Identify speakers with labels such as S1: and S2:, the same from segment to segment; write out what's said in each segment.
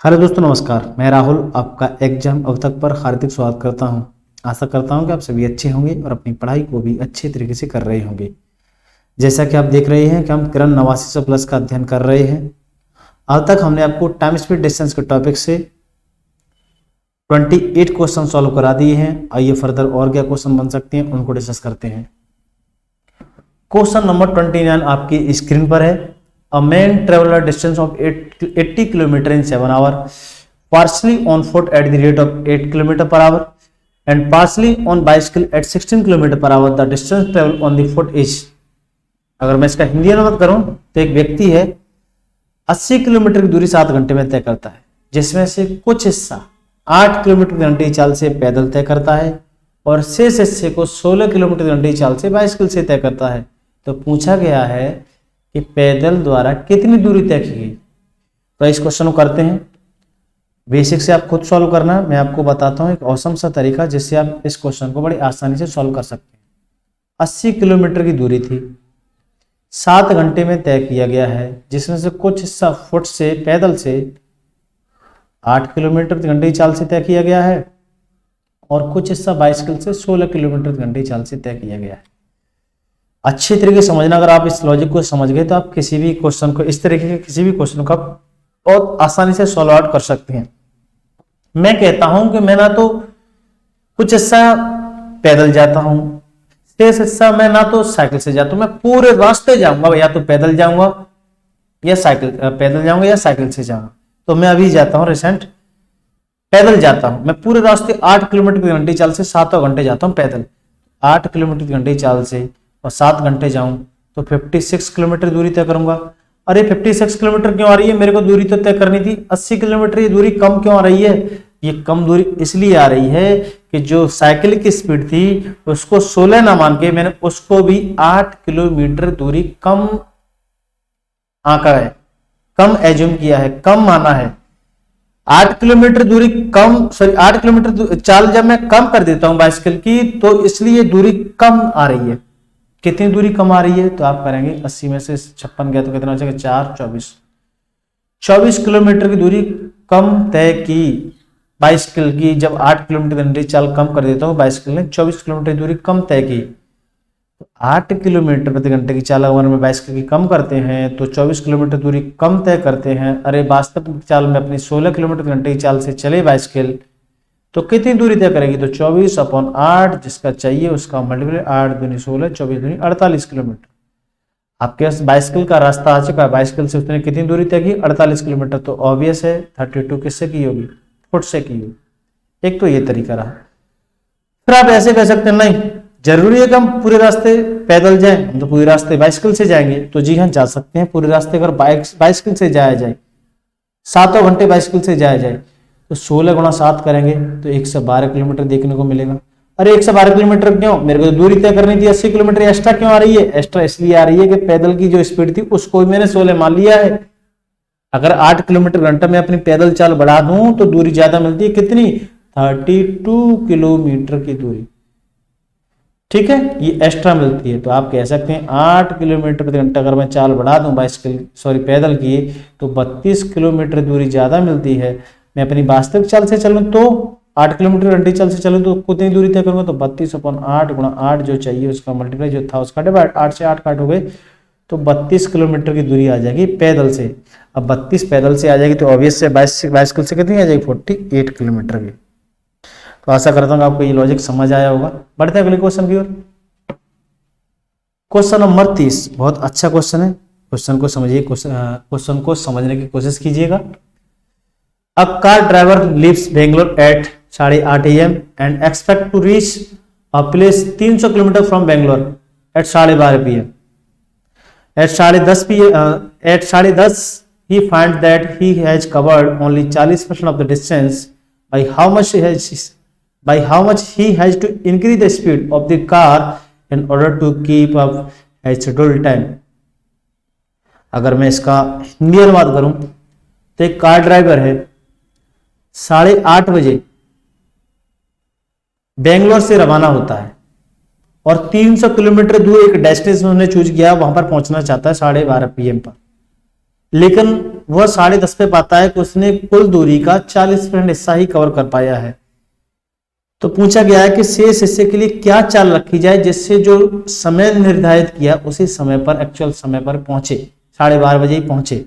S1: Hello दोस्तों, नमस्कार। मैं राहुल आपका एग्जाम अवतक पर हार्दिक स्वागत करता हूं। आशा करता हूं कि आप सभी अच्छे होंगे और अपनी पढ़ाई को भी अच्छे तरीके से कर रहे होंगे। जैसा कि आप देख रहे हैं कि हम किरण 89+ का अध्ययन कर रहे हैं। अब तक हमने आपको टाइम स्पीड डिस्टेंस के टॉपिक से 28 क्वेश्चन सॉल्व करा दिए हैं। आइए फर्दर और क्या क्वेश्चन बन सकते हैं उनको डिस्कस करते हैं। क्वेश्चन नंबर 29 आपकी स्क्रीन पर है। A man traveled a distance of 80 km in 7 hours, partially on foot at the rate of 8 km per hour and partially on bicycle at 16 km per hour. The distance traveled on the foot is। अगर मैं इसका हिंदी अनुवाद करूं तो एक व्यक्ति है 80 kilometre की दूरी 7 घंटे में तय करता है, जिसमें से कुछ हिस्सा 8 किलोमीटर घंटे की चाल से पैदल तय करता है और शेष हिस्से को 16 किलोमीटर घंटे की चाल से बाइसिकल से तय करता है। तो पूछा गया है कि पैदल द्वारा कितनी दूरी तय की गई। तो इस क्वेश्चन को करते हैं। बेसिक से आप खुद सॉल्व करना, मैं आपको बताता हूं एक औसम सा तरीका जिससे आप इस क्वेश्चन को बड़ी आसानी से सॉल्व कर सकते हैं। 80 किलोमीटर की दूरी थी, 7 घंटे में तय किया गया है, जिसमें से कुछ हिस्सा फुट से पैदल से 8 किलोमीटर घंटे की चाल से तय किया गया है और कुछ हिस्सा बाइसिकल से 16 किलोमीटर घंटे की चाल से तय किया गया है। अच्छी तरीके से समझना, अगर आप इस लॉजिक को समझ गए तो आप किसी भी क्वेश्चन को, इस तरीके के किसी भी क्वेश्चन को आप बहुत आसानी से सॉल्व आउट कर सकते हैं। मैं कहता हूं कि मैं ना तो कुछ हिस्सा पैदल जाता हूं, शेष हिस्सा मैं ना तो साइकिल से जाता हूं, मैं पूरे रास्ते जाऊंगा, या तो पैदल जाऊंगा या साइकिल से जाऊंगा। तो मैं अभी जाता हूं, रिसेंट पैदल जाता हूं। मैं पूरे रास्ते 8 किलोमीटर घंटे चाल से 7 घंटे जाता हूं पैदल। 8 किलोमीटर घंटे चाल से और 7 घंटे जाऊं तो 56 किलोमीटर दूरी तय करूंगा। अरे 56 किलोमीटर क्यों आ रही है? मेरे को दूरी तो तय करनी थी 80 किलोमीटर। ये दूरी कम क्यों आ रही है? ये कम दूरी इसलिए आ रही है कि जो साइकिल की स्पीड थी उसको 16 ना मान के मैंने उसको भी 8 किलोमीटर दूरी कम आंका है, कम एज्यूम किया है, कम माना है। 8 किलोमीटर दूरी कम, सॉरी 8 किलोमीटर चाल जब मैं कम कर देता हूं बाइसिकल की, तो इसलिए दूरी कम आ रही है। कितनी दूरी कम आ रही है? तो आप करेंगे 80 में से 56 गया तो कितना हो जाएगा? 4, 24 किलोमीटर की दूरी कम तय की बाइसिकल की। जब 8 किलोमीटर घंटे चाल कम कर देता हूं बाइसिकल ने 24 किलोमीटर की दूरी कम तय की। तो 8 किलोमीटर प्रति घंटे की चाल अगर में बाइसिकल की कम करते हैं तो 24 किलोमीटर दूरी कम तय करते हैं। अरे वास्तविक चाल में अपनी 16 किलोमीटर घंटे की चाल से चले बाइसिकल तो कितनी दूरी तय करेगी? तो 24/8 जिसका चाहिए उसका मल्टीप्लाई 8 दूनी 16, 24 दूनी 48 किलोमीटर। आपके पास बाइसिकल का रास्ता आ चुका है, बाइसिकल से उसने कितनी दूरी तय की? 48 किलोमीटर। तो ऑब्वियस है 32 किससे की होगी? फुट से की होगी। एक तो ये तरीका रहा। फिर आप ऐसे कह सकते हैं नहीं जरूरी है कि हम पूरे रास्ते पैदल जाएं, हम तो पूरे रास्ते बाइसिकल से जाएंगे। तो जी हाँ, जा सकते हैं पूरे रास्ते। अगर बाइसिकल से जाया जाए, 7 घंटे बाइसिकल से जाया जाए तो 16 गुणा 7 करेंगे तो 112 किलोमीटर देखने को मिलेगा। अरे 112 किलोमीटर क्यों? मेरे को दूरी तय करनी थी 80 किलोमीटर। एक्स्ट्रा क्यों आ रही है? एक्स्ट्रा इसलिए आ रही है कि पैदल की जो स्पीड थी उसको मैंने 16 मान लिया है। अगर 8 किलोमीटर घंटा में अपनी पैदल चाल बढ़ा दूं तो दूरी ज्यादा मिलती है। कितनी? 32 किलोमीटर की दूरी। ठीक है, ये एक्स्ट्रा मिलती है। तो आप कह सकते हैं 8 किलोमीटर प्रति घंटा अगर मैं चाल बढ़ा दूं बाइसिकल, सॉरी पैदल की, तो 32 किलोमीटर दूरी ज्यादा मिलती है। मैं अपनी वास्तविक चाल से चलूं तो 8 किलोमीटर घंटे चाल से चलूं तो कितनी दूरी तय करूंगा? तो 32/8 गुणा 8 जो चाहिए उसका मल्टीप्लाई जो था उसका डिवाइड। 8 से 8 काट हो गए तो 32 किलोमीटर की दूरी आ जाएगी पैदल से। अब 32 पैदल से आ जाएगी तो ऑब्वियस से बाइसिकल से कितनी आ जाएगी? 48 किलोमीटर की। तो आशा करता हूँ आपको ये लॉजिक समझ आया होगा। बढ़ते हैं अगले क्वेश्चन की ओर। क्वेश्चन नंबर 30 बहुत अच्छा क्वेश्चन है। क्वेश्चन को समझिए, क्वेश्चन को समझने की कोशिश कीजिएगा। A car driver leaves Bangalore at 8:30 AM and expect to reach a place 300 km from Bangalore at 12:30 PM. At 10:30 he finds that he has covered only 40% of the distance. By how much he has to increase the speed of the car in order to keep up its scheduled time. अगर मैं इसका हिंदी अनुवाद करूं तो एक car driver है 8:30 बजे बेंगलोर से रवाना होता है और 300 किलोमीटर दूर एक डेस्टिनेशन उसने चूज किया, वहां पर पहुंचना चाहता है 12:30 PM पर। लेकिन वह 10:30 पे पाता है कि उसने कुल दूरी का 40% हिस्सा ही कवर कर पाया है। तो पूछा गया है कि शेष हिस्से के लिए क्या चाल रखी जाए जिससे जो समय निर्धारित किया उसी समय पर, एक्चुअल समय पर पहुंचे, 12:30 बजे ही पहुंचे।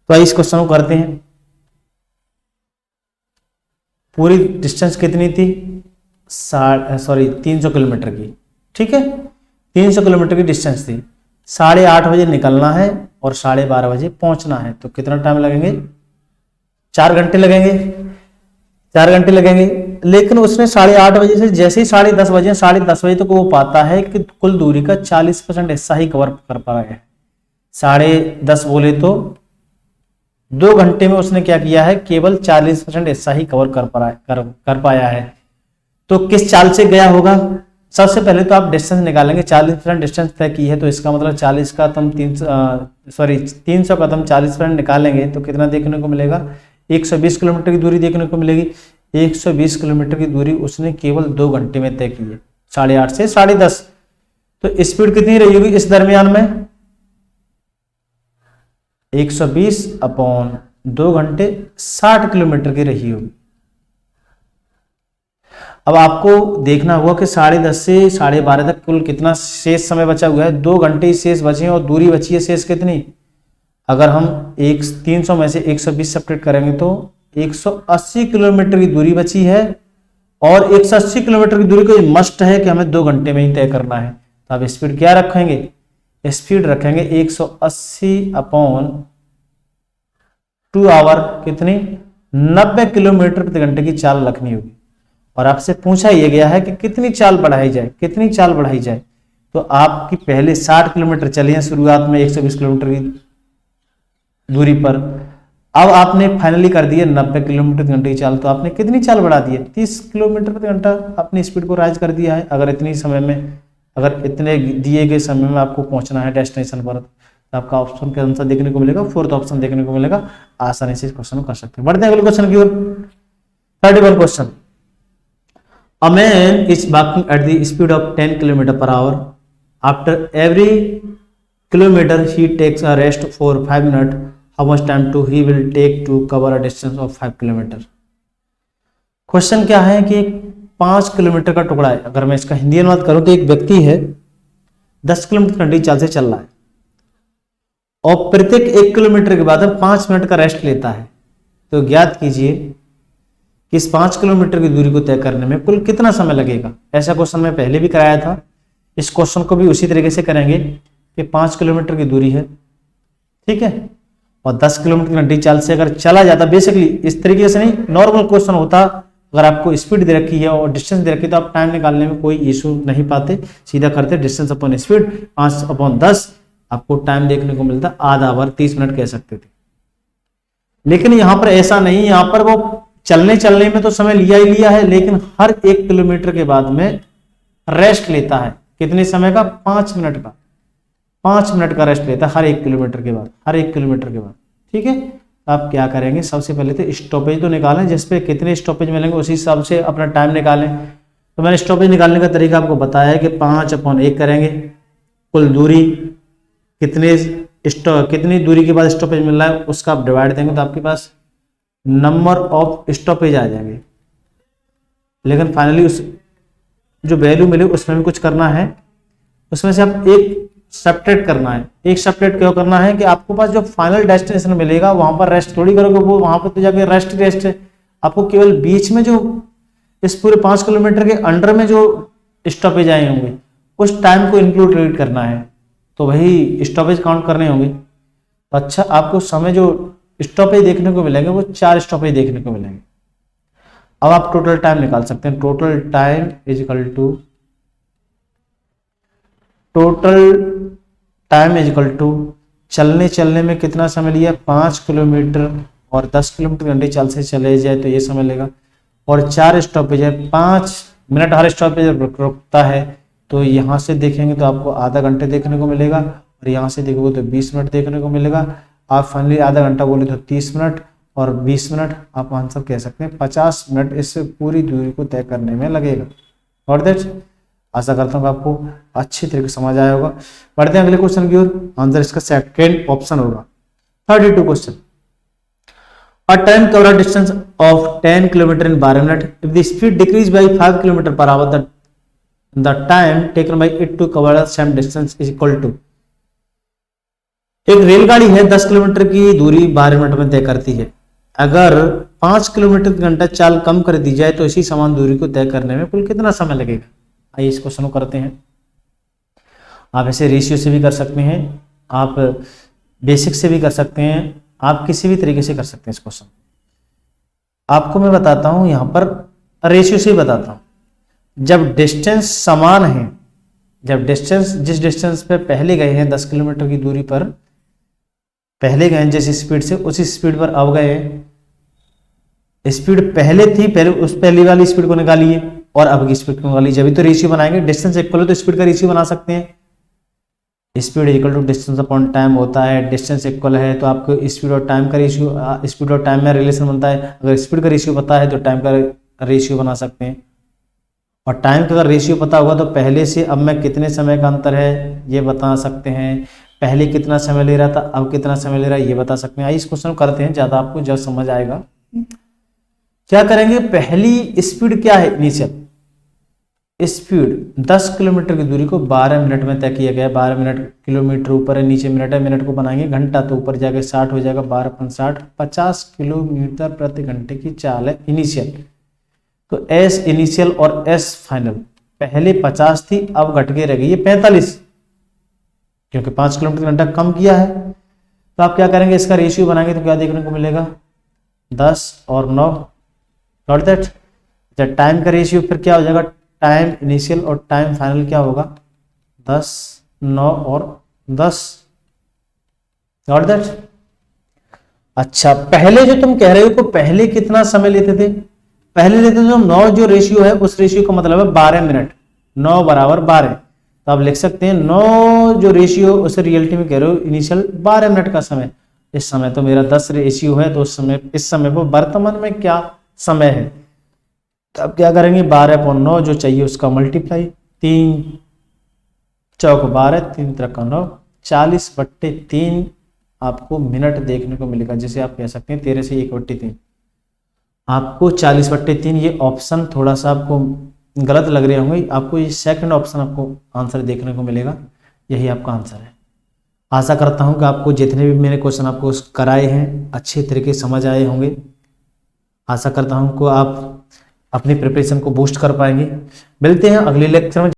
S1: तो इस क्वेश्चन को करते हैं। पूरी डिस्टेंस कितनी थी? 300 किलोमीटर की, ठीक है, 300 किलोमीटर की डिस्टेंस थी। 8:30 बजे निकलना है और 12:30 बजे पहुंचना है। तो कितना टाइम लगेंगे? 4 घंटे लगेंगे, 4 घंटे लगेंगे। लेकिन उसने 8:30 बजे से जैसे ही 10:30 बजे, 10:30 बजे तक वो पाता है कि कुल दूरी का 40% हिस्सा ही कवर कर पा रहा है। 10:30 बोले तो 2 घंटे में उसने क्या किया है? केवल 40% हिस्सा ही कवर कर पाया है। तो किस चाल से गया होगा? सबसे पहले तो आप डिस्टेंस निकालेंगे। 40% डिस्टेंस तय की है तो इसका मतलब 40 का तुम 300 का तुम 40% निकालेंगे तो कितना देखने को मिलेगा? 120 किलोमीटर की दूरी देखने को मिलेगी। 120 किलोमीटर की दूरी उसने केवल 2 घंटे में तय की है, 8:30 से 10:30। तो स्पीड कितनी रही होगी इस दरमियान में? 120/2 घंटे 60 किलोमीटर की रही होगी। अब आपको देखना होगा कि 10:30 से 12:30 तक कुल कितना शेष समय बचा हुआ है? 2 घंटे ही शेष बचे हैं और दूरी बची है शेष कितनी? अगर हम 300 में से 120 सब्ट्रैक्ट करेंगे तो 180 किलोमीटर की दूरी बची है। और 180 किलोमीटर की दूरी को मस्ट है कि हमें 2 घंटे में ही तय करना है। तो आप स्पीड क्या रखेंगे? स्पीड रखेंगे 180/2 आवर, कितनी? 90 किलोमीटर प्रति घंटे की चाल रखनी होगी। और आपसे पूछा यह गया है कि कितनी चाल बढ़ाई जाए, कितनी चाल बढ़ाई जाए। तो आपकी पहले 60 किलोमीटर चली है शुरुआत में 120 किलोमीटर की दूरी पर। अब आपने फाइनली कर दिया 90 किलोमीटर प्रति घंटे की चाल। तो आपने कितनी चाल बढ़ा दी है? 30 किलोमीटर प्रति घंटा अपनी स्पीड को राइज कर दिया है। अगर इतने दिए गए समय में आपको पहुंचना है डेस्टिनेशन पर तो आपका ऑप्शन के आंसर देखने को मिलेगा, 4th ऑप्शन देखने को मिलेगा। आसानी से इस क्वेश्चन को कर सकते हैं। बढ़ते हैं अगले क्वेश्चन की ओर। 31 question. A man is walking at the speed of 10 km/h. After every kilometer, he takes a rest for 5 minutes. How much time he will take to cover a distance of 5 km? Question क्या है कि 5 kilometre का टुकड़ा है। अगर मैं इसका हिंदी अनुवाद करूं तो एक व्यक्ति है 10 किलोमीटर घंटे की चाल से चल रहा है और प्रत्येक 1 किलोमीटर के बाद 5 मिनट का रेस्ट लेता है। तो ज्ञात कीजिए कि इस 5 किलोमीटर की दूरी को तय करने में कुल कितना समय लगेगा। ऐसा क्वेश्चन मैं पहले भी कराया था। इस क्वेश्चन को भी उसी तरीके से करेंगे कि 5 किलोमीटर की दूरी है, ठीक है, और 10 किलोमीटर घंटे चाल से अगर चला जाता, बेसिकली इस तरीके से नहीं, नॉर्मल क्वेश्चन होता, अगर आपको स्पीड दे रखी है और डिस्टेंस दे रखी है तो आप टाइम निकालने में कोई इशू नहीं पाते, सीधा करते डिस्टेंस अपॉन स्पीड 5/10, आपको टाइम देखने को मिलता आधा आवर, 30 मिनट कह सकते थे। लेकिन यहां पर ऐसा नहीं, यहां पर वो चलने में तो समय लिया ही लिया है, लेकिन हर 1 किलोमीटर के बाद में रेस्ट लेता है। कितने समय का? 5 मिनट का। 5 मिनट का रेस्ट लेता है हर 1 किलोमीटर के बाद, हर 1 किलोमीटर के बाद, ठीक है। आप क्या करेंगे? सबसे पहले तो स्टॉपेज तो निकालें, जिसपे कितने स्टॉपेज मिलेंगे उसी हिसाब से अपना टाइम निकालें। तो मैंने स्टॉपेज निकालने का तरीका आपको बताया है कि 5/1 करेंगे। कुल दूरी कितनी दूरी के बाद स्टॉपेज मिल रहा है उसका आप डिवाइड देंगे तो आपके पास नंबर ऑफ स्टॉपेज आ जाएंगे। लेकिन फाइनली उस जो वैल्यू मिले उसमें भी कुछ करना है, उसमें से आप एक सब्ट्रैक्ट करना है। एक सब्ट्रैक्ट क्यों करना है कि आपको पास जो फाइनल डेस्टिनेशन मिलेगा वहां पर रेस्ट थोड़ी करोगे, वो वहां पर तो जाके रेस्ट है। आपको केवल बीच में जो इस पूरे 5 किलोमीटर के अंडर में जो स्टॉपेज आए होंगे उस टाइम को इंक्लूड करना है, तो वही स्टॉपेज काउंट करने होंगे। अच्छा, आपको समय जो स्टॉपेज देखने को मिलेंगे वो 4 स्टॉपेज देखने को मिलेंगे। अब आप टोटल टाइम निकाल सकते हैं। Total time is equal to चलने में कितना समय लिया? 5 किलोमीटर, और 10 किलोमीटर घंटे चाल से चले जाए तो ये समय लेगा, और 4 स्टॉपेज है, 5 मिनट हर स्टॉपेज रुकता है। तो यहाँ से देखेंगे तो आपको आधा घंटे देखने को मिलेगा, और यहाँ से देखोगे तो 20 मिनट देखने को मिलेगा। आप फाइनली आधा घंटा बोले तो 30 मिनट, और 20 मिनट आप आंसर कह सकते हैं 50 मिनट इस पूरी दूरी को तय करने में लगेगा। और दैट्स, आशा करता हूँ आपको अच्छी तरीके से समझ आया होगा। बढ़ते हैं अगले क्वेश्चन की ओर। आंसर इसका सेकंड ऑप्शन होगा। 32 question. A train cover a distance of 10 km in 12 minutes. If the speed decreased by 5 km per hour, the time taken by it to cover the same distance is equal to। एक रेलगाड़ी है 10 kilometre की दूरी 12 minute में तय करती है। अगर 5 किलोमीटर घंटा चाल कम कर दी जाए तो इसी समान दूरी को तय करने में कुल कितना समय लगेगा। आइए इस क्वेश्चन को करते हैं। आप ऐसे रेशियो से भी कर सकते हैं, आप बेसिक से भी कर सकते हैं, आप किसी भी तरीके से कर सकते हैं इस क्वेश्चन। आपको मैं बताता हूं, यहां पर रेशियो से ही बताता हूं। जब डिस्टेंस समान है, जब डिस्टेंस जिस डिस्टेंस पे पहले गए हैं 10 किलोमीटर की दूरी पर पहले गए जिस स्पीड से उसी स्पीड पर अब गए, स्पीड पहले थी, पहले उस पहली वाली स्पीड को निकालिए और अब की स्पीड को निकालिए, जब भी तो रेशियो बनाएंगे। डिस्टेंस इक्वल है तो स्पीड का रेशियो बना सकते हैं। Speed equal to distance upon time होता है। डिस्टेंस इक्वल है तो आपको स्पीड और टाइम का रेशियो, स्पीड और टाइम में रिलेशन बनता है। अगर स्पीड का रेशियो पता है तो टाइम का रेशियो बना सकते हैं। और टाइम का अगर रेशियो पता होगा तो पहले से अब में कितने समय का अंतर है ये बता सकते हैं। पहले कितना समय ले रहा था, अब कितना समय ले रहा है ये बता सकते हैं। आइए इस क्वेश्चन को करते हैं, ज्यादा आपको जब समझ आएगा। क्या करेंगे, पहली स्पीड क्या है, इनिशियल स्पीड 10 किलोमीटर की दूरी को 12 मिनट में तय किया गया है। 12 मिनट, किलोमीटर ऊपर है नीचे मिनट है, मिनट को बनाएंगे घंटा तो ऊपर जाकर 60 हो जाएगा, 12×60 50 किलोमीटर प्रति घंटे की चाल है इनिशियल। तो एस इनिशियल और एस फाइनल, पहले 50 थी अब घट के रह गई है 45, क्योंकि 5 किलोमीटर घंटा कम किया है। तो आप क्या करेंगे, इसका रेशियो बनाएंगे तो क्या देखने को मिलेगा, 10 और 9 नॉट दैट। जब टाइम का रेशियो फिर क्या हो जाएगा, टाइम इनिशियल और टाइम फाइनल क्या होगा, 10, 9 और 10 नॉट दैट। अच्छा, पहले जो तुम कह रहे हो को पहले कितना समय लेते थे, पहले लेते थे जो 9 जो रेशियो है उस रेशियो का मतलब है 12 मिनट, 9 बराबर 12। तो आप लिख सकते हैं 9 जो रेशियो उसे रियलिटी में कह रहे हो इनिशियल 12 मिनट का समय। इस समय तो मेरा 10 रेशियो है तो उस समय, इस समय पर वर्तमान में क्या समय है। तो अब क्या करेंगे, 12/9 जो चाहिए उसका मल्टीप्लाई, 3 चौक 12, 3 3 9, 40/3 आपको मिनट देखने को मिलेगा, जिसे आप कह सकते हैं 13 से 1/3। आपको 40/3, ये ऑप्शन थोड़ा सा आपको गलत लग रहे होंगे, आपको ये सेकंड ऑप्शन आपको आंसर देखने को मिलेगा, यही आपका आंसर है। आशा करता हूं कि आपको जितने भी मैंने क्वेश्चन आपको कराए हैं अच्छे तरीके समझ आए होंगे। आशा करता हूं कि आप अपनी प्रिपरेशन को बूस्ट कर पाएंगे। मिलते हैं अगले लेक्चर में।